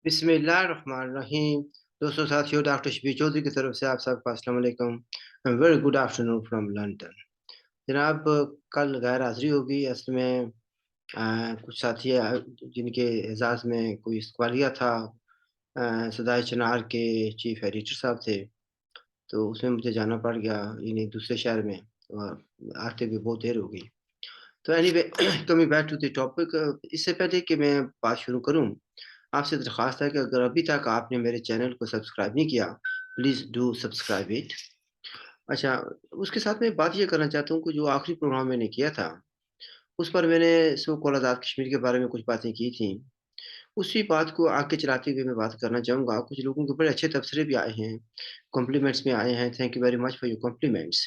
बिस्मिल्लाहिर्रहमानिर्रहीम। दोस्तों साथियों, डॉक्टर शबीर चौधरी की तरफ से आप सबको अस्सलाम वालेकुम। Very good afternoon from London. जनाब, कल गैर हाज़िरी होगी। असल में कुछ साथी जिनके एजाज़ में कोई इस्तक़बालिया था। सदाए चिनार के चीफ़ एडिटर साहब थे, तो उसमें मुझे जाना पड़ गया, यानी दूसरे शहर में। आते हुए बहुत देर हो गई। तो anyway coming back to the topic, इससे पहले कि मैं बात शुरू करूँ, आपसे दरख्वास्त है कि अगर अभी तक आपने मेरे चैनल को सब्सक्राइब नहीं किया, प्लीज़ डू सब्सक्राइब इट। अच्छा, उसके साथ मैं बात ये करना चाहता हूँ कि जो आखिरी प्रोग्राम मैंने किया था, उस पर मैंने सो कॉल्ड आज़ाद कश्मीर के बारे में कुछ बातें की थी। उसी बात को आगे चलाते हुए मैं बात करना चाहूँगा। कुछ लोगों के बड़े अच्छे तबसरे भी आए हैं, कॉम्प्लीमेंट्स में आए हैं। Thank you very much for your compliments.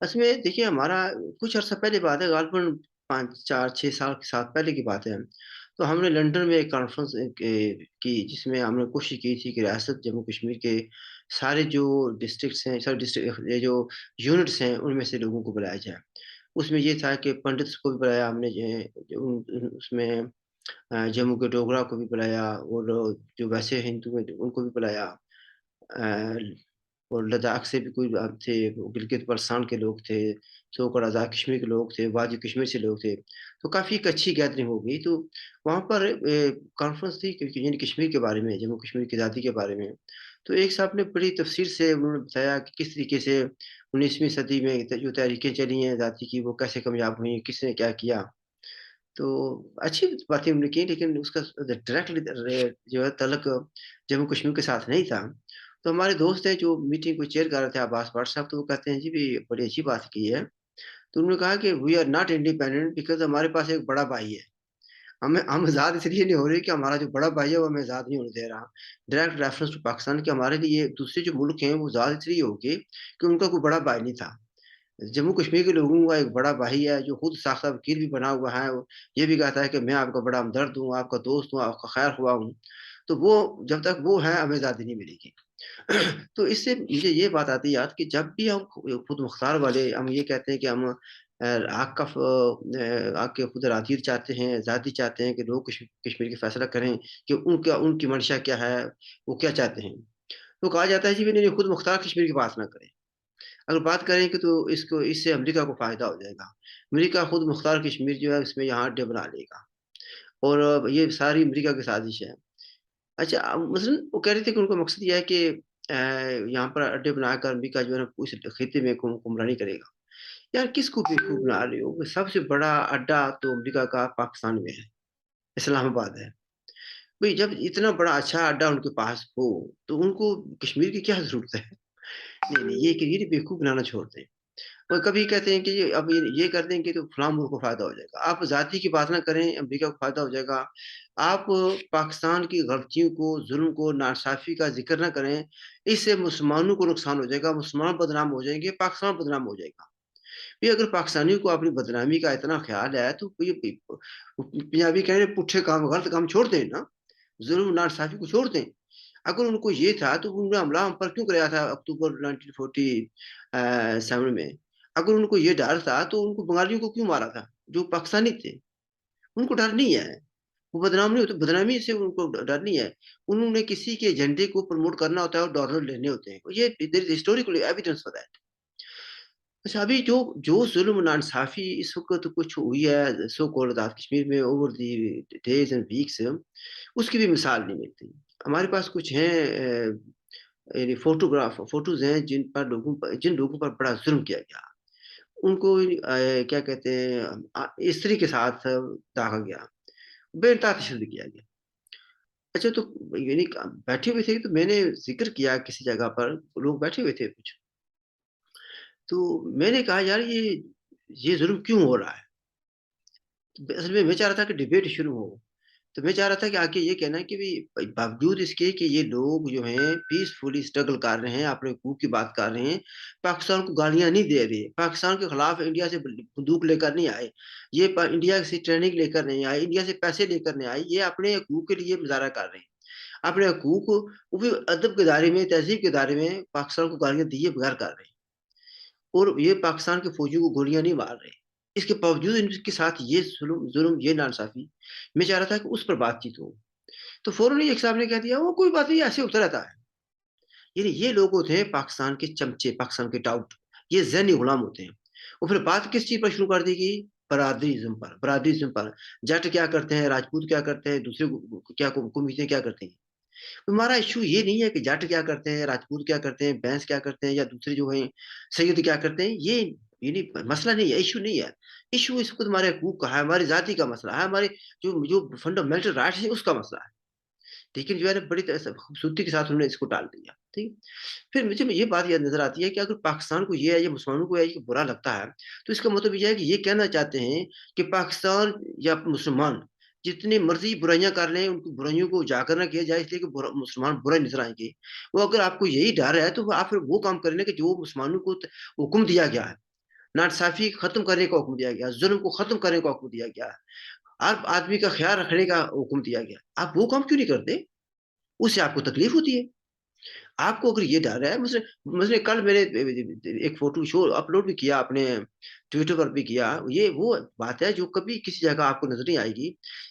असल में देखिए, हमारा कुछ अर्सा पहले बात है, ग़ालिबन 5, 4, 6 साल, 7 पहले की बात है। तो हमने लंदन में एक कॉन्फ्रेंस की, जिसमें हमने कोशिश की थी कि रियासत जम्मू कश्मीर के सारे जो डिस्ट्रिक्ट्स हैं, सारे डिस्ट्रिक्ट ये जो यूनिट्स हैं, उनमें से लोगों को बुलाया जाए। उसमें ये था कि पंडित्स को भी बुलाया हमने, जो है जो उसमें जम्मू के डोगरा को भी बुलाया, और जो वैसे हिंदू हैं उनको भी बुलाया। अ, और लद्दाख से भी कोई थे, वो गिलगित बल्टिस्तान के लोग थे, सो कॉल्ड आज़ाद कश्मीर के लोग थे, वादी कश्मीर से लोग थे। तो काफ़ी एक अच्छी गैदरिंग हो गई। तो वहाँ पर कॉन्फ्रेंस थी यानी कश्मीर के बारे में, जम्मू कश्मीर की आज़ादी के बारे में। तो एक साहब ने बड़ी तफ़सील से उन्होंने बताया कि किस तरीके से 19वीं सदी में जो तहरीकें चली हैं आज़ादी की, वो कैसे कामयाब हुई, किसने क्या किया। तो अच्छी बातें उन्होंने की, लेकिन उसका डायरेक्टली जो है तल्लुक जम्मू कश्मीर के साथ नहीं था। तो हमारे दोस्त हैं जो मीटिंग को चेयर कर रहे थे, अब्बास भट्ट साहब, तो वो कहते हैं, जी भी बड़ी अच्छी बात की है। तो उन्होंने कहा कि we are not independent because हमारे पास एक बड़ा भाई है। हम आज़ाद इसलिए नहीं हो रहे कि हमारा जो बड़ा भाई है वो हमें आज़ाद नहीं होने दे रहा। डायरेक्ट रेफरेंस टू पाकिस्तान, कि हमारे लिए दूसरे जो मुल्क हैं वो आज़ाद इसलिए हो गए कि उनका कोई बड़ा भाई नहीं था। जम्मू कश्मीर के लोगों का एक बड़ा भाई है जो खुद साख्ता वकील भी बना हुआ है। वो ये भी कहता है कि मैं आपका बड़ा हमदर्द हूँ, आपका दोस्त हूँ, आपका खैर-ख्वाह हूँ। तो वो जब तक वो है, हमें आज़ादी नहीं मिलेगी। तो इससे मुझे ये बात आती है याद कि जब भी हम खुद मुख्तार वाले हम ये कहते हैं कि हम आग के खुद राज़ी चाहते हैं, आज़ादी चाहते हैं कि लोग कश्मीर की फ़ैसला करें कि उनका उनकी मंशा क्या है, वो क्या चाहते हैं। तो कहा जाता है जी नहीं, नहीं, खुद मुख्तार कश्मीर की बात ना करें। अगर बात करें कि तो इसको इससे अमेरिका को फ़ायदा हो जाएगा। अमेरिका खुद मुख्तार कश्मीर जो है इसमें यहाँ अड्डे बना लेगा, और ये सारी अमेरिका की साज़िश है। अच्छा, मसलन वो कह रहे थे कि उनका मकसद ये है कि यहाँ पर अड्डे बनाकर अमेरिका जो है ना उस खित्ते में हुक्मरानी करेगा। यार, किसको बेवकूफ़ बना रहे हो? सबसे बड़ा अड्डा तो अमेरिका का पाकिस्तान में है, इस्लामाबाद है। भई जब इतना बड़ा अच्छा अड्डा उनके पास हो, तो उनको कश्मीर की क्या ज़रूरत है? नहीं, नहीं, ये बेवकूफ़ बनाना छोड़ दें। और कभी कहते हैं कि अब ये कर देंगे तो फलाँ मुल्क को फ़ायदा हो जाएगा। आप ज़ाती की बात ना करें, अमेरिका को फ़ायदा हो जाएगा। आप पाकिस्तान की गलतियों को, ज़ुल्म को, नाइंसाफ़ी का ज़िक्र ना करें, इससे मुसलमानों को नुकसान हो जाएगा, मुसलमान बदनाम हो जाएँगे, पाकिस्तान बदनाम हो जाएगा। ये अगर पाकिस्तानियों को अपनी बदनामी का इतना ख़्याल है, तो ये पंजाबी कह रहे हैं, पुट्ठे काम, गलत काम छोड़ दें ना, ज़ुल्म, नाइंसाफ़ी को छोड़ दें। अगर उनको ये था तो उन्होंने हमला हम पर क्यों कराया था अक्टूबर 1947 में? अगर उनको ये डर था तो उनको बंगालियों को क्यों मारा था, जो पाकिस्तानी थे? उनको डर नहीं है। वो बदनाम नहीं होते, बदनामी से उनको डर नहीं है। उन्होंने किसी के एजेंडे को प्रमोट करना होता है और डॉलर लेने होते हैं। और ये there is historical evidence for that. अच्छा, अभी जो जो ज़ुल्म नाइंसाफ़ी इस वक़्त कुछ हुई है सो कॉल्ड आज़ाद कश्मीर में over the days and weeks, उसकी भी मिसाल नहीं मिलती। हमारे पास कुछ हैं यानी फ़ोटोज़ हैं जिन लोगों पर बड़ा ज़ुल्म किया गया। उनको क्या कहते हैं, स्त्री के साथ दागा गया, बेइंतहा तशद्दुद किया गया। अच्छा, तो यानी बैठे हुए थे, तो मैंने ज़िक्र किया किसी जगह पर, लोग बैठे हुए थे कुछ, तो मैंने कहा, यार ये ज़ुल्म क्यों हो रहा है? असल में मैं चाह रहा था कि डिबेट शुरू हो। तो मैं चाह रहा था कि आके ये कहना है कि भई बावजूद इसके कि ये लोग जो हैं पीसफुली स्ट्रगल कर रहे हैं, अपने हकूक की बात कर रहे हैं, पाकिस्तान को गालियाँ नहीं दे रहे, पाकिस्तान के खिलाफ इंडिया से बंदूक लेकर नहीं आए, ये इंडिया से ट्रेनिंग लेकर नहीं आए, इंडिया से पैसे लेकर नहीं आए, ये अपने हकूक के लिए मुज़ाहरा कर रहे हैं। अपने हकूक, वो भी अदब के दायरे में, तहज़ीब के दायरे में पाकिस्तान को गालियाँ दिए बगैर कर रहे हैं, और ये पाकिस्तान के फ़ौजियों को गोलियाँ नहीं मार रहे। इसके बावजूद इनके साथ ये ज़ुल्म, ये नाइंसाफ़ी, मैं चाह रहा था कि उस पर बातचीत हो। तो फ़ौरन ही एक साहब ने कह दिया, "वो कोई बात नहीं, ऐसे होता रहता है।" यानी ये लोग होते हैं पाकिस्तान के चमचे, पाकिस्तान के टाउट, ये ज़हनी गुलाम होते हैं। और फिर बात किस चीज़ पर शुरू कर दी गई? बरादरीज़्म पर। जट क्या करते हैं, राजपूत क्या करते हैं, दूसरे क्या कौमियतें क्या करती हैं। तो हमारा इश्यू ये नहीं है कि जाट क्या करते हैं, राजपूत क्या करते हैं, बैंस क्या करते हैं या दूसरे जो हैं सैयद क्या करते हैं, ये नहीं मसला नहीं है, इश्यू नहीं है। इश्यू इस वक़्त हमारे हकूक़ का है, हमारी ज़ाति का मसला है, हमारे जो जो फंडामेंटल राइट्स हैं उसका मसला है। लेकिन जो है ना बड़ी तरह से खूबसूरती के साथ उन्होंने इसको टाल दिया, ठीक? फिर मुझे ये बात याद नज़र आती है कि अगर पाकिस्तान को ये है या मुसलमानों को ये बुरा लगता है, तो इसका मतलब ये है कि ये कहना चाहते हैं कि पाकिस्तान या मुसलमान जितनी मर्ज़ी बुराइयाँ कर लें, उनकी बुराइयों को उजागर ना किया जाए इसलिए कि मुसलमान बुरे नज़र आएँगे। वो अगर आपको यही डर है, तो आप फिर वो काम करें ना कि जो मुसलमानों को हुक्म दिया गया है, नाइंसाफ़ी खत्म करने का हुक्म दिया गया है, ज़ुल्म को खत्म करने का हुक्म दिया गया है, हर आदमी का ख़्याल रखने का हुक्म दिया गया है। आप वो काम क्यों नहीं करते? उससे आपको तकलीफ़ होती है। आपको अगर ये डर है मुझे मुझे कल मैंने एक फ़ोटो शो अपलोड भी किया अपने ट्विटर पर भी किया। ये वो बात है जो कभी किसी जगह आपको नज़र नहीं आएगी।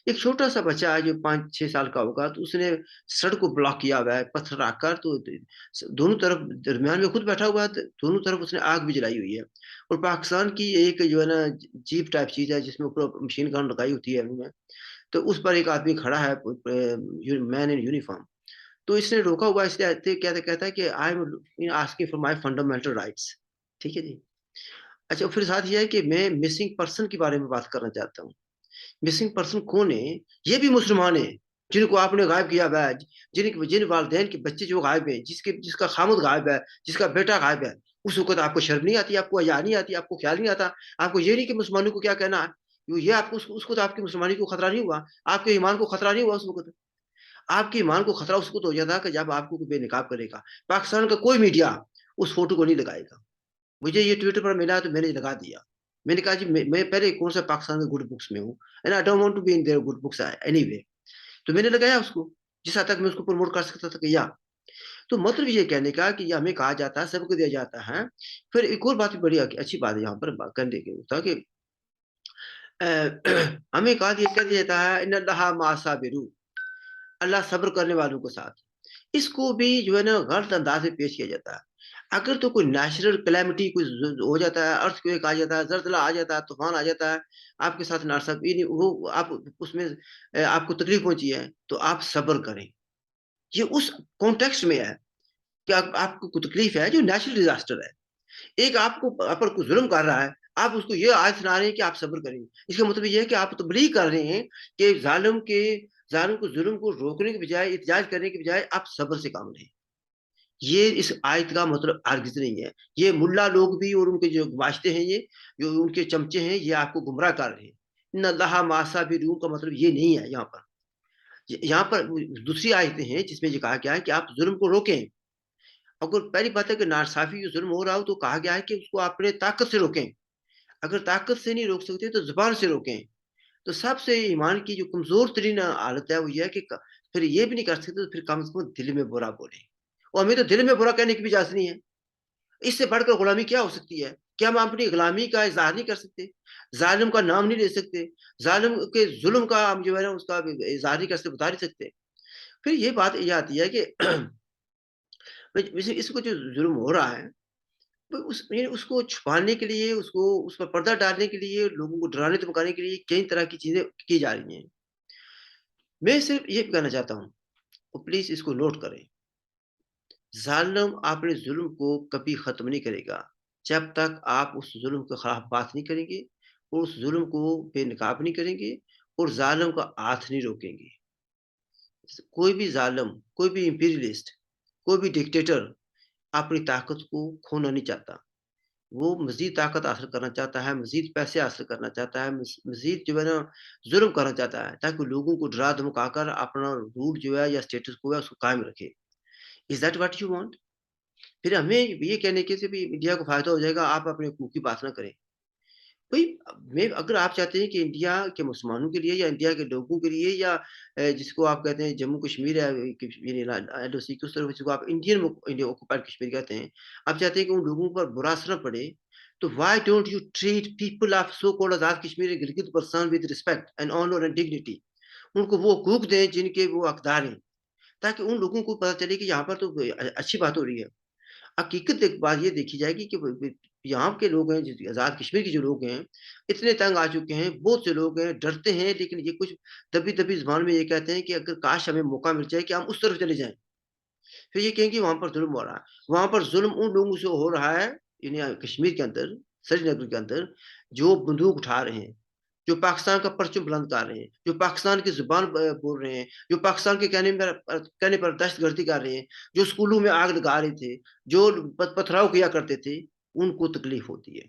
एक छोटा-सा बच्चा है जो 5-6 साल का होगा तो उसने सड़क को ब्लॉक किया हुआ है पत्थर रखकर तो द स दोनों तरफ दरमियान में खुद बैठा हुआ है, दोनों तरफ उसने आग भी जलाई हुई है। और पाकिस्तान की एक जो है ना जीप टाइप चीज़ है जिसमें ऊपर मशीन गन लगाई होती है उन्होंने, तो उस पर एक आदमी खड़ा है मैन इन यूनिफ़ॉर्म। तो इसने रोका हुआ है इसलिए आते कहता कहता है कि I am asking for my fundamental rights. ठीक है जी। अच्छा फिर साथ ये है कि मैं मिसिंग पर्सन के बारे में बात करना चाहता हूँ। मिसिंग पर्सन कौन है? ये भी मुसलमान हैं, जिनको आपने गायब किया हुआ है, जिन वालिदैन के बच्चे जो गायब हैं, जिसका खामद गायब है, जिसका बेटा गायब है, उस वक़्त आपको शर्म नहीं आती, आपको हया नहीं आती, आपको ख़्याल नहीं आता, आपको ये नहीं कि मुसलमानों को क्या कहना है, ये आपको उसको तो आपकी मुसलमानी को खतरा नहीं हुआ, आपके ईमान को खतरा नहीं हुआ उस वक़्त। आपके ईमान को खतरा उस वक़्त हो जाता कि जब आपको कोई बेनकाब करेगा। पाकिस्तान का कोई मीडिया उस फ़ोटो को नहीं लगाएगा। मुझे ये ट्विटर पर मिला तो मैंने लगा दिया। मैंने कहा जी मैं पहले कौन-सा पाकिस्तान के गुड बुक्स में हूँ and I don't want to be in their good books anyway. तो मैंने लगाया उसको, जिस हद तक मैं उसको प्रमोट कर सकता था किया। तो मतलब ये कहने का कि ये हमें कहा जाता है, सबको दिया जाता है। फिर एक और बात भी बड़ी अच्छी बात है यहाँ पर करने की था कि अ, हमें कह दिया जाता है इन्ना अल्लाह मअस साबिरीन। अल्लाह सब्र करने वालों के साथ। इसको भी जो है ना गलत अंदाज में पेश किया जाता है। अगर तो कोई नेचुरल कैलेमिटी कोई हो जाता है, अर्थक्वेक आ जाता है, ज़लज़ला आ जाता है, तूफ़ान आ जाता है, आपके साथ नासाबी वो आप उसमें आपको तकलीफ़ पहुँची है, तो आप सब्र करें। ये उस कॉन्टेक्स्ट में है कि आपको कोई तकलीफ़ है जो नेचुरल डिज़ास्टर है। एक आपको आप पर कोई ज़ुल्म कर रहा है, आप उसको ये आयत सुना रहे हैं कि आप सब्र करें। इसका मतलब ये है कि आप तब्लीग कर रहे हैं कि ज़ालिम को ज़ुल्म को रोकने के बजाय, एहतजाज करने के बजाय आप सब्र से काम लें। ये इस आयत का मतलब हरगिज़ नहीं है। ये मुल्ला लोग भी और उनके जो वाश्ते हैं ये, जो उनके चमचे हैं, ये आपको गुमराह कर रहे हैं। इन्ना अल्लाह मअस साबिरीन का मतलब ये नहीं है यहाँ पर। यहाँ पर दूसरी आयतें हैं जिसमें ये कहा गया है कि आप ज़ुल्म को रोकें। अगर पहली बात है कि नाइंसाफ़ी जो ज़ुल्म हो रहा हो तो कहा गया है कि उसको अपने ताकत से रोकें। अगर ताकत से नहीं रोक सकते तो ज़ुबान से रोकें। तो सबसे ईमान की जो कमज़ोर तरीन हालत है वो ये है कि फिर ये भी नहीं कर सकते तो फिर कम से कम दिल में बुरा बोलें। और हमें तो दिल में बुरा कहने की भी इजाज़त नहीं है। इससे बढ़कर गुलामी क्या हो सकती है? क्या हम अपनी गुलामी का इज़हार नहीं कर सकते? ज़ालिम का नाम नहीं ले सकते? ज़ालिम के ज़ुल्म का हम जो है ना उसका इज़हार नहीं कर सकते, बता नहीं सकते? फिर ये बात ये आती है कि वैसे इसको जो ज़ुल्म हो रहा है तो उसको छुपाने के लिए, उसको उस पर पर्दा डालने के लिए, लोगों को डराने धमकाने के लिए कई तरह की चीज़ें की जा रही हैं। मैं सिर्फ़ ये कहना चाहता हूँ और प्लीज़ इसको नोट करें, ज़ालिम अपने ज़ुल्म को कभी ख़त्म नहीं करेगा, जब तक आप उस ज़ुल्म के खिलाफ़ बात नहीं करेंगे, उस ज़ुल्म को बेनकाब नहीं करेंगे और ज़ालिम का हाथ नहीं रोकेंगे। कोई भी ज़ालिम, कोई भी इम्पीरियलिस्ट, कोई भी डिक्टेटर अपनी ताकत को खोना नहीं चाहता। वो मज़ीद ताकत हासिल करना चाहता है, मज़ीद पैसे हासिल करना चाहता है, मज़ीद जो है ना ज़ुल्म करना चाहता है, ताकि लोगों को डरा-धमकाकर अपना रूल जो है या स्टेटस को है उसको कायम रखे। Is that what you want? फिर हमें ये कहने के से भी इंडिया को फ़ायदा हो जाएगा, आप अपने हकूक़ की बात ना करें। भई मैं अगर आप चाहते हैं कि इंडिया के मुसलमानों के लिए या इंडिया के लोगों के लिए या जिसको आप कहते हैं जम्मू कश्मीर है कश्मीर एलओसी की उस तरफ जिसको आप इंडिया ऑक्यूपाइड कश्मीर कहते हैं। आप चाहते हैं कि उन लोगों पर बुरा असर ना पड़े, तो why don't you treat people of so called Azad Kashmir and Gilgit-Baltistan with respect and honour and dignity? उनको वो हकूक दें जिनके वो हकदार हैं, ताकि उन लोगों को पता चले कि यहाँ पर तो अच्छी बात हो रही है। हकीकत एक बात ये देखी जाएगी कि ब ब यहाँ के लोग हैं, जिस आज़ाद कश्मीर के जो लोग हैं, इतने तंग आ चुके हैं, बहुत से लोग हैं, डरते हैं, लेकिन ये कुछ दबी-दबी ज़ुबान में ये कहते हैं कि अगर काश हमें मौका मिल जाए कि हम उस तरफ चले जाएँ। फिर ये कहेंगे वहाँ पर ज़ुल्म हो रहा है। वहाँ पर ज़ुल्म उन लोगों से हो रहा है, यानी कश्मीर के अंदर, श्रीनगर के अंदर, जो बंदूक उठा रहे हैं, जो पाकिस्तान का परचम बुलंद कर रहे हैं, जो पाकिस्तान की ज़ुबान बोल रहे हैं, जो पाकिस्तान के कहने पर दहशतगर्दी कर रहे हैं, जो स्कूलों में आग लगा रहे थे, जो पथराव किया करते थे, उनको तकलीफ़ होती है।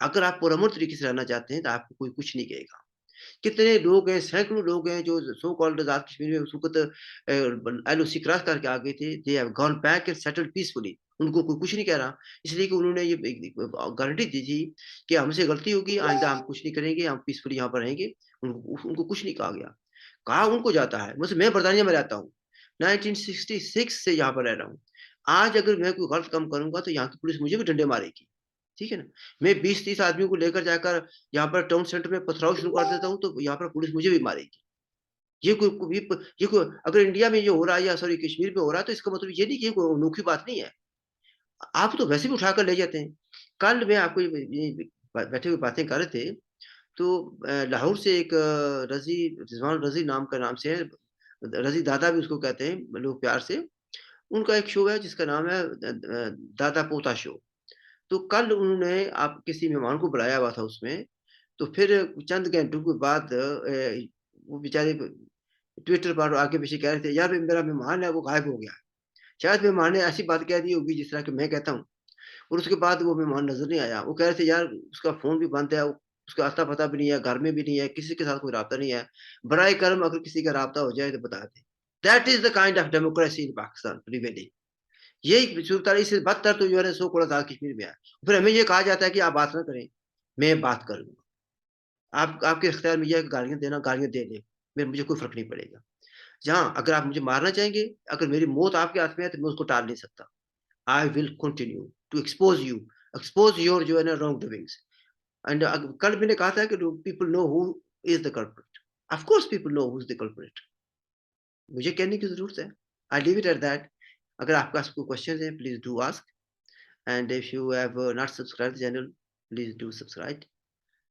अगर आप पुरअमन तरीके से रहना चाहते हैं, तो आपको कोई कुछ नहीं कहेगा। कितने लोग हैं, सैकड़ों लोग हैं जो सो कॉल्ड आज़ाद कश्मीर में उस वक़्त एलओसी क्रॉस करके आ गए थे। They have gone back and settled peacefully. उनको कोई कुछ नहीं कह रहा। इसलिए कि उन्होंने ये गारंटी दी थी कि हमसे गलती होगी, आइंदा हम कुछ नहीं करेंगे, हम पीसफुली यहाँ पर रहेंगे। उनको कुछ नहीं कहा गया। कहा उनको जाता है। वैसे मैं बर्तानिया में रहता हूँ। 1966 से यहाँ पर रह रहा हूँ। आज अगर मैं कोई गलत काम करूँगा तो यहाँ की पुलिस मुझे भी डंडे मारेगी। ठीक है ना? मैं 20-30 आदमियों को लेकर जाकर यहाँ पर टाउन सेंटर में पथराव शुरू कर देता हूँ, तो यहाँ पर पुलिस मुझे भी मारेगी। ये कोई कोई ये कोई अगर इंडिया में ये हो रहा है या सॉरी कश्मीर में हो रहा है, तो इसका मतलब ये नहीं कि ये कोई अनोखी बात नहीं है। आप तो वैसे भी उठाकर ले जाते हैं। कल मैं आपको ये बैठे हुए बातें कर रहे थे, तो लाहौर से एक रज़ी रिज़वान रज़ी नाम का नाम से है, रज़ी दादा भी उसको कहते हैं लोग प्यार से। उनका एक शो है जिसका नाम है दादा पोता शो। तो कल उन्होंने आप किसी मेहमान को बुलाया हुआ था उसमें, तो फिर चंद घंटों के बाद वो बेचारे ट्विटर पर आगे-पीछे कह रहे थे, "यार मेरा मेहमान है वो गायब हो गया है।" शायद मेहमान ने ऐसी बात कह दी होगी जिस तरह की मैं कहता हूँ और उसके बाद वो मेहमान नज़र नहीं आया। वो कह रहे थे, "यार उसका फ़ोन भी बंद है, उसका अता-पता भी नहीं है, घर में भी नहीं है, किसी के साथ कोई राब्ता नहीं है। बराए करम अगर किसी का राब्ता हो जाए तो बता दें।" That is the kind of democracy in Pakistan prevailing. यही सूरत-ए-हाल इससे बदतर तो जो है ना सो कौड़ा आज़ाद कश्मीर में है। फिर हमें ये कहा जाता है कि आप बात ना करें, मैं बात कर लूँगा। आप आपके इख्तियार में ये है कि गालियाँ देना, गालियाँ दे लें, मुझे कोई फ़र्क नहीं पड़ेगा। जहाँ अगर आप मुझे मारना चाहेंगे, अगर मेरी मौत आपके हाथ में है तो मैं उसको टाल नहीं सकता। I will continue to expose your जो है ना रॉन्ग डूइंग्स एंड कल मैंने कहा था कि people know who is the culprit. Of course people know who is the culprit. मुझे कहने की ज़रूरत है। I leave it at that. अगर आपके पास कोई क्वेश्चन्स हैं, please do ask and if you have not subscribed the channel, please do subscribe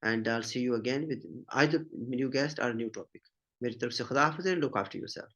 and I'll see you again with either new guest or new topic. मेरी तरफ से खुदा हाफ़िज़ and look after yourself.